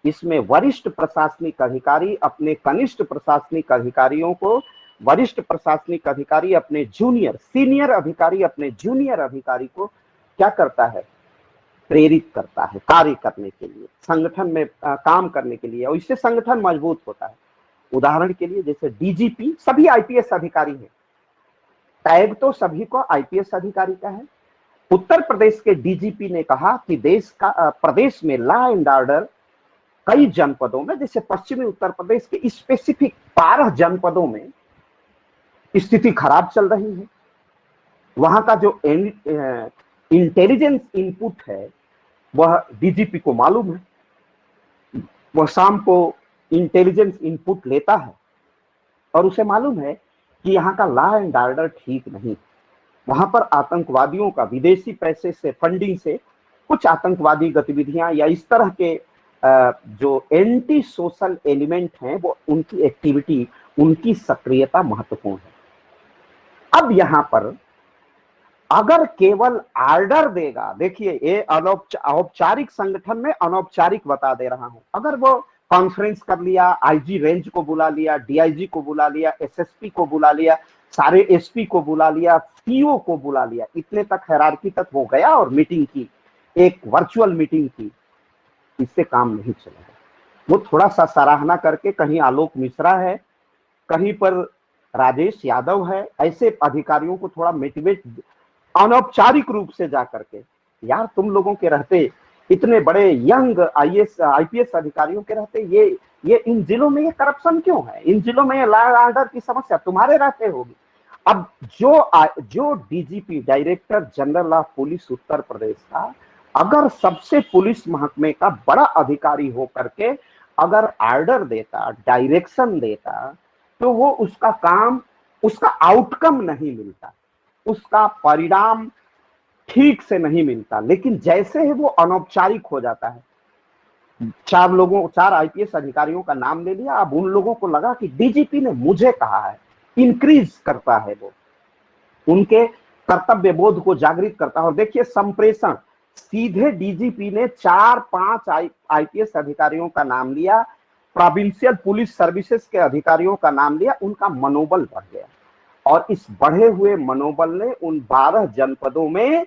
इसमें वरिष्ठ प्रशासनिक अधिकारी अपने कनिष्ठ प्रशासनिक अधिकारियों को, वरिष्ठ प्रशासनिक अधिकारी अपने सीनियर अधिकारी अपने जूनियर अधिकारी को क्या करता है? प्रेरित करता है कार्य करने के लिए, संगठन में काम करने के लिए, और इससे संगठन मजबूत होता है। उदाहरण के लिए जैसे डीजीपी सभी आईपीएस अधिकारी हैं, टैग तो सभी को आईपीएस अधिकारी का है। उत्तर प्रदेश के डीजीपी ने कहा कि प्रदेश में लॉ एंड ऑर्डर कई जनपदों में, जैसे पश्चिमी उत्तर प्रदेश के स्पेसिफिक 12 जनपदों में स्थिति खराब चल रही है। वहां का जो इंटेलिजेंस इनपुट है वह डीजीपी को मालूम है, वह शाम को इंटेलिजेंस इनपुट लेता है और उसे मालूम है कि यहाँ का लॉ एंड ऑर्डर ठीक नहीं, वहां पर आतंकवादियों का विदेशी पैसे से फंडिंग से कुछ आतंकवादी गतिविधियां या इस तरह के जो एंटी सोशल एलिमेंट हैं वो उनकी एक्टिविटी, उनकी सक्रियता महत्वपूर्ण है। अब यहां पर अगर केवल ऑर्डर देगा, देखिए ये औपचारिक संगठन में अनौपचारिक बता दे रहा हूं, अगर वो कॉन्फ्रेंस कर लिया, आईजी रेंज को बुला लिया, डीआईजी को बुला लिया, एसएसपी को बुला लिया, सारे एसपी को बुला लिया, सीओ को बुला लिया, इतने तक हायरार्की तक हो गया और मीटिंग की, एक वर्चुअल मीटिंग की, इससे काम नहीं चलेगा। वो थोड़ा सा सराहना करके, कहीं आलोक मिश्रा है, कहीं पर राजेश यादव है, ऐसे अधिकारियों को थोड़ा मोटिवेट अनौपचारिक रूप से जा करके, यार तुम लोगों के रहते, इतने बड़े यंग आईपीएस अधिकारियों के रहते ये इन जिलों में ये करप्शन क्यों है, इन जिलों में ये लॉ ऑर्डर की समस्या तुम्हारे रहते होगी। अब जो DGP director general of police Uttar Pradesh का अगर सबसे पुलिस महकमे का बड़ा अधिकारी हो करके अगर ऑर्डर देता, डायरेक्शन देता, तो वो उसका काम, उसका आउटकम नहीं मिलता, उसका परिणाम ठीक से नहीं मिलता। लेकिन जैसे ही वो अनौपचारिक हो जाता है, 4 आईपीएस अधिकारियों का नाम ले लिया, अब उन लोगों को लगा कि डीजीपी ने मुझे कहा है, इंक्रीज करता है, वो उनके कर्तव्य बोध को जागृत करता है। और देखिए संप्रेषण, सीधे डीजीपी ने 4-5 आईपीएस अधिकारियों का नाम लिया, प्रोविंशियल पुलिस सर्विसेज के अधिकारियों का नाम लिया, उनका मनोबल बढ़ गया और इस बढ़े हुए मनोबल ने उन 12 जनपदों में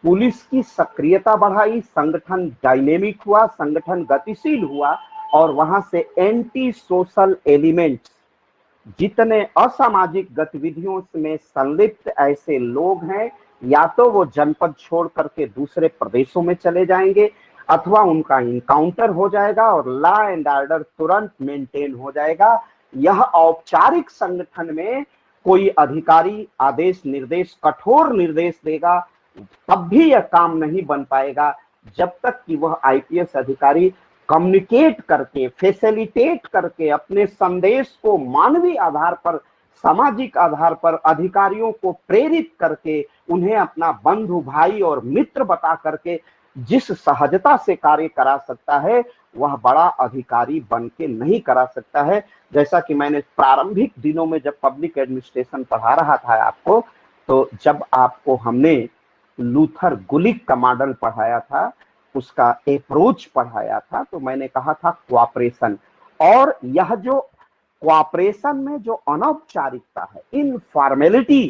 पुलिस की सक्रियता बढ़ाई, संगठन डायनेमिक हुआ, संगठन गतिशील हुआ और वहां से एंटी सोशल एलिमेंट्स, जितने असामाजिक गतिविधियों में संलिप्त ऐसे लोग हैं, या तो वो जनपद छोड़ करके दूसरे प्रदेशों में चले जाएंगे अथवा उनका इनकाउंटर हो जाएगा और लॉ एंड ऑर्डर तुरंत मेंटेन हो जाएगा। यह औपचारिक संगठन में कोई अधिकारी आदेश निर्देश, कठोर निर्देश देगा, तब भी यह काम नहीं बन पाएगा जब तक कि वह आईपीएस अधिकारी कम्युनिकेट करके, फैसिलिटेट करके, अपने संदेश को मानवीय आधार पर, सामाजिक आधार पर अधिकारियों को प्रेरित करके, उन्हें अपना बंधु भाई और मित्र बता करके जिस सहजता से कार्य करा सकता है, वह बड़ा अधिकारी बन के नहीं करा सकता है। जैसा कि मैंने प्रारंभिक दिनों में जब पब्लिक एडमिनिस्ट्रेशन पढ़ा रहा था आपको, तो जब आपको हमने लूथर गुलिक का मॉडल पढ़ाया था, उसका अप्रोच पढ़ाया था, तो मैंने कहा था कोऑपरेशन, और यह जो कोऑपरेशन में जो अनौपचारिकता है, इनफॉर्मेलिटी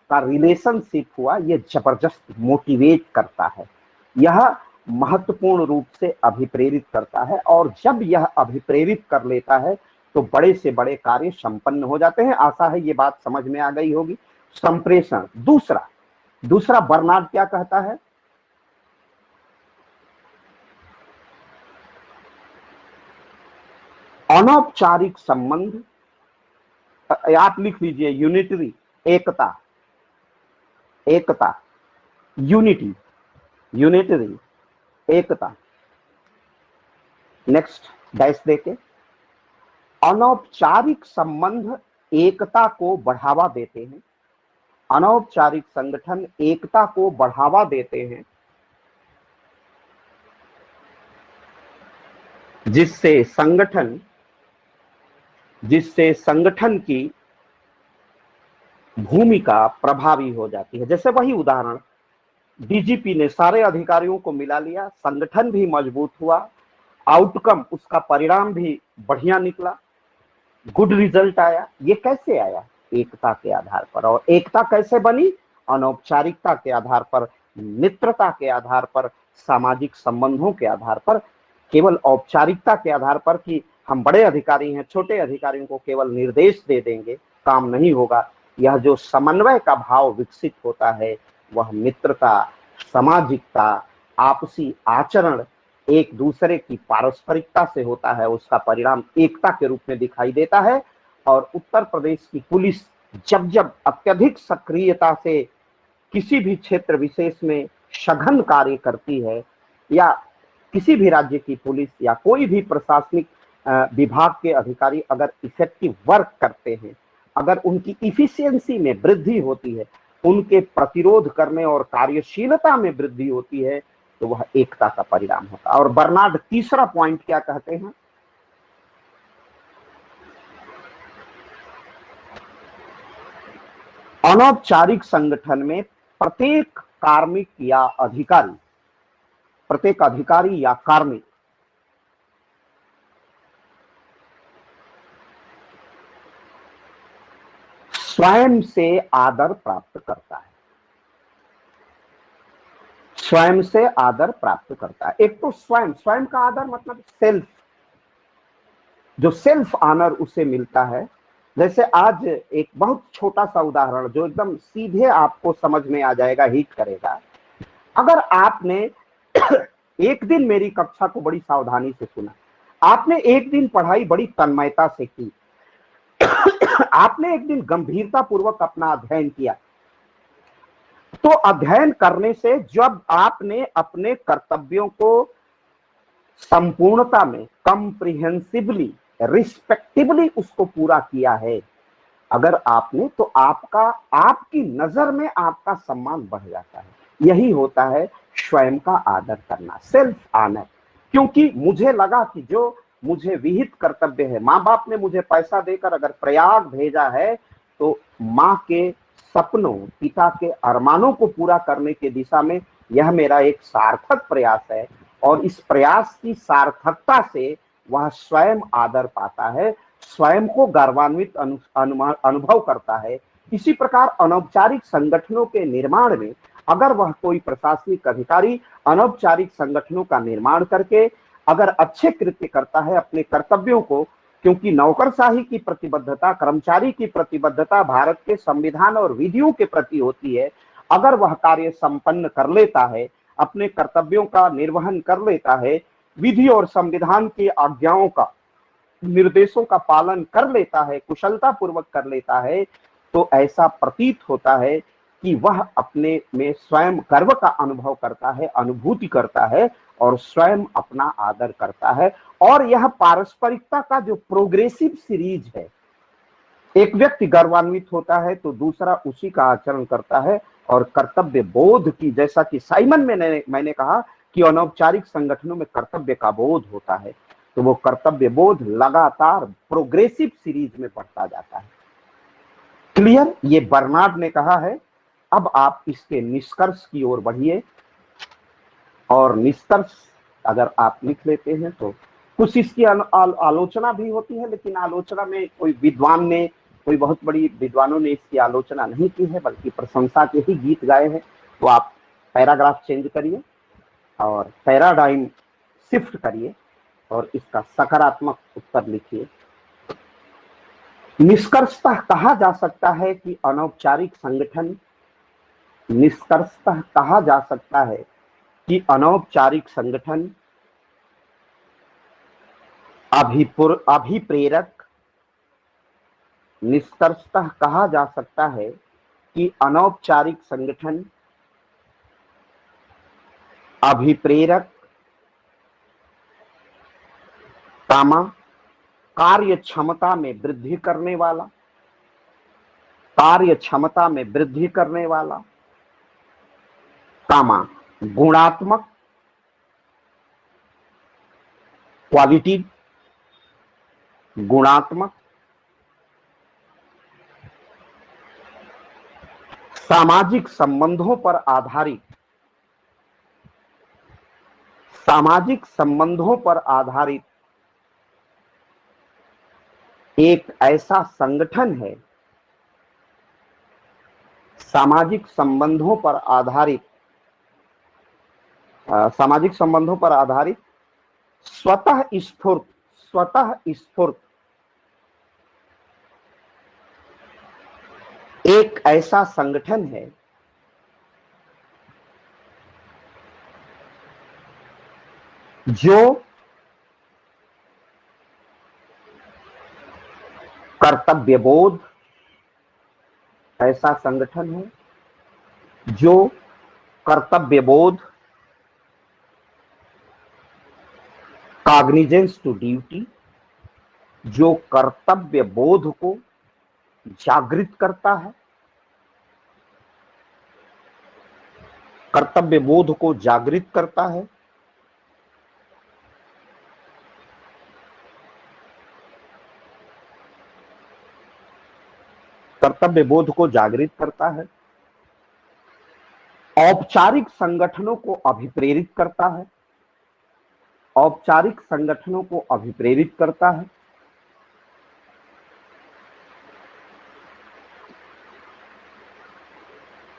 का रिलेशनशिप हुआ, यह जबरदस्त मोटिवेट करता है, यह महत्वपूर्ण रूप से अभिप्रेरित करता है, और जब यह अभिप्रेरित कर लेता है तो बड़े से बड़े कार्य संपन्न हो जाते हैं। आशा है ये बात समझ में आ गई होगी। संप्रेषण। दूसरा बर्नार्ड क्या कहता है? अनौपचारिक संबंध, आप लिख लीजिए यूनिटरी, एकता, यूनिटी, यूनिटरी, एकता। नेक्स्ट डैश देके, अनौपचारिक संबंध एकता को बढ़ावा देते हैं, अनौपचारिक संगठन एकता को बढ़ावा देते हैं, जिससे संगठन की भूमिका प्रभावी हो जाती है। जैसे वही उदाहरण, डीजीपी ने सारे अधिकारियों को मिला लिया, संगठन भी मजबूत हुआ, आउटकम, उसका परिणाम भी बढ़िया निकला, गुड रिजल्ट आया। ये कैसे आया? एकता के आधार पर। और एकता कैसे बनी? अनौपचारिकता के आधार पर, मित्रता के आधार पर, सामाजिक संबंधों के आधार पर, केवल औपचारिकता के आधार पर कि हम बड़े अधिकारी हैं, छोटे अधिकारियों को केवल निर्देश दे देंगे, काम नहीं होगा। यह जो समन्वय का भाव विकसित होता है, वह मित्रता, सामाजिकता, आपसी आचरण, एक दूसरे की पारस्परिकता से होता है। उसका परिणाम एकता के रूप में दिखाई देता है। और उत्तर प्रदेश की पुलिस जब जब अत्यधिक सक्रियता से किसी भी क्षेत्र विशेष में सघन कार्य करती है, या किसी भी राज्य की पुलिस या कोई भी प्रशासनिक विभाग के अधिकारी अगर इफेक्टिव वर्क करते हैं, अगर उनकी इफिशियंसी में वृद्धि होती है, उनके प्रतिरोध करने और कार्यशीलता में वृद्धि होती है, तो वह एकता का परिणाम होता है। और बर्नार्ड तीसरा पॉइंट क्या कहते हैं? अनौपचारिक संगठन में प्रत्येक कार्मिक या अधिकारी, प्रत्येक अधिकारी या कार्मिक स्वयं से आदर प्राप्त करता है, स्वयं से आदर प्राप्त करता है। एक तो स्वयं, स्वयं का आदर मतलब सेल्फ, जो सेल्फ ऑनर उसे मिलता है। जैसे आज एक बहुत छोटा सा उदाहरण जो एकदम सीधे आपको समझ में आ जाएगा, हिट करेगा। अगर आपने एक दिन मेरी कक्षा को बड़ी सावधानी से सुना, आपने एक दिन पढ़ाई बड़ी तन्मयता से की, आपने एक दिन गंभीरता पूर्वक अपना अध्ययन किया, तो अध्ययन करने से जब आपने अपने कर्तव्यों को संपूर्णता में, कॉम्प्रिहेंसिवली, रिस्पेक्टिवली उसको पूरा किया है, अगर आपने, तो आपका, आपकी नजर में आपका सम्मान बढ़ जाता है। यही होता है स्वयं का आदर करना, सेल्फ ऑनर। क्योंकि मुझे लगा कि जो मुझे विहित कर्तव्य है, माँ बाप ने मुझे पैसा देकर अगर प्रयाग भेजा है, तो माँ के सपनों, पिता के अरमानों को पूरा करने की दिशा में यह मेरा एक सार्थक प्रयास है। और इस प्रयास की सार्थकता से वह स्वयं आदर पाता है, स्वयं को गर्वान्वित अनुभव करता है। इसी प्रकार अनौपचारिक संगठनों के निर्माण में अगर वह कोई प्रशासनिक अधिकारी अनौपचारिक संगठनों का निर्माण करके अगर अच्छे कृत्य करता है अपने कर्तव्यों को, क्योंकि नौकरशाही की प्रतिबद्धता, कर्मचारी की प्रतिबद्धता भारत के संविधान और विधियों के प्रति होती है, अगर वह कार्य संपन्न कर लेता है, अपने कर्तव्यों का निर्वहन कर लेता है, विधि और संविधान की आज्ञाओं का, निर्देशों का पालन कर लेता है, कुशलता पूर्वक कर लेता है, तो ऐसा प्रतीत होता है कि वह अपने में स्वयं गर्व का अनुभव करता है, अनुभूति करता है और स्वयं अपना आदर करता है। और यह पारस्परिकता का जो प्रोग्रेसिव सीरीज है, एक व्यक्ति गर्वान्वित होता है तो दूसरा उसी का आचरण करता है। और कर्तव्य बोध की, जैसा कि साइमन में मैंने कहा कि अनौपचारिक संगठनों में कर्तव्य का बोध होता है, तो वो कर्तव्य बोध लगातार प्रोग्रेसिव सीरीज में बढ़ता जाता है। क्लियर? ये बर्नार्ड ने कहा है। अब आप इसके निष्कर्ष की ओर बढ़िए, और निष्कर्ष अगर आप लिख लेते हैं तो कुछ इसकी आलोचना भी होती है, लेकिन आलोचना में कोई विद्वान ने, कोई बहुत बड़ी विद्वानों ने इसकी आलोचना नहीं की है, बल्कि प्रशंसा के ही गीत गाए हैं। तो आप पैराग्राफ चेंज करिए और पैराडाइम शिफ्ट करिए और इसका सकारात्मक उत्तर लिखिए। निष्कर्षतः कहा जा सकता है कि अनौपचारिक संगठन, निष्कर्षतः कहा जा सकता है कि अनौपचारिक संगठन अभिप्रेरक, निष्कर्षतः कहा जा सकता है कि अनौपचारिक संगठन अभिप्रेरक, कार्य क्षमता में वृद्धि करने वाला, कार्य क्षमता में वृद्धि करने वाला, गुणात्मक, क्वालिटी, गुणात्मक, सामाजिक संबंधों पर आधारित, सामाजिक संबंधों पर आधारित एक ऐसा संगठन है, सामाजिक संबंधों पर आधारित सामाजिक संबंधों पर आधारित स्वतः स्फूर्त एक ऐसा संगठन है जो कर्तव्यबोध, ऐसा संगठन है जो कर्तव्यबोध, कॉग्निजेंस टू ड्यूटी, जो कर्तव्यबोध को जागृत करता है, कर्तव्यबोध को जागृत करता है, कर्तव्यबोध को जागृत करता है, औपचारिक संगठनों को अभिप्रेरित करता है, औपचारिक संगठनों को अभिप्रेरित करता है,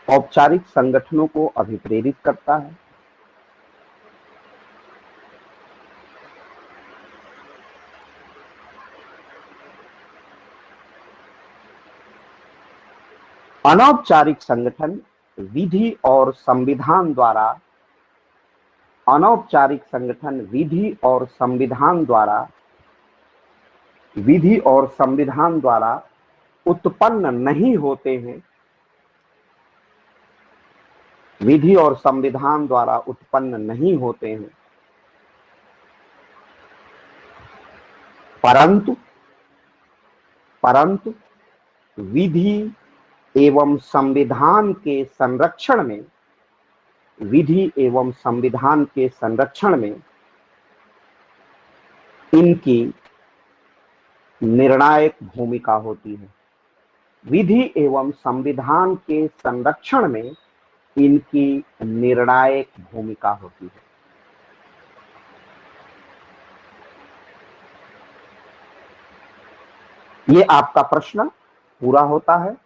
औपचारिक संगठनों को अभिप्रेरित करता है, अनौपचारिक संगठन विधि और संविधान द्वारा, अनौपचारिक संगठन विधि और संविधान द्वारा उत्पन्न नहीं होते हैं, विधि और संविधान द्वारा उत्पन्न नहीं होते हैं, परंतु विधि एवं संविधान के संरक्षण में, विधि एवं संविधान के संरक्षण में इनकी निर्णायक भूमिका होती है। विधि एवं संविधान के संरक्षण में इनकी निर्णायक भूमिका होती है। ये आपका प्रश्न पूरा होता है।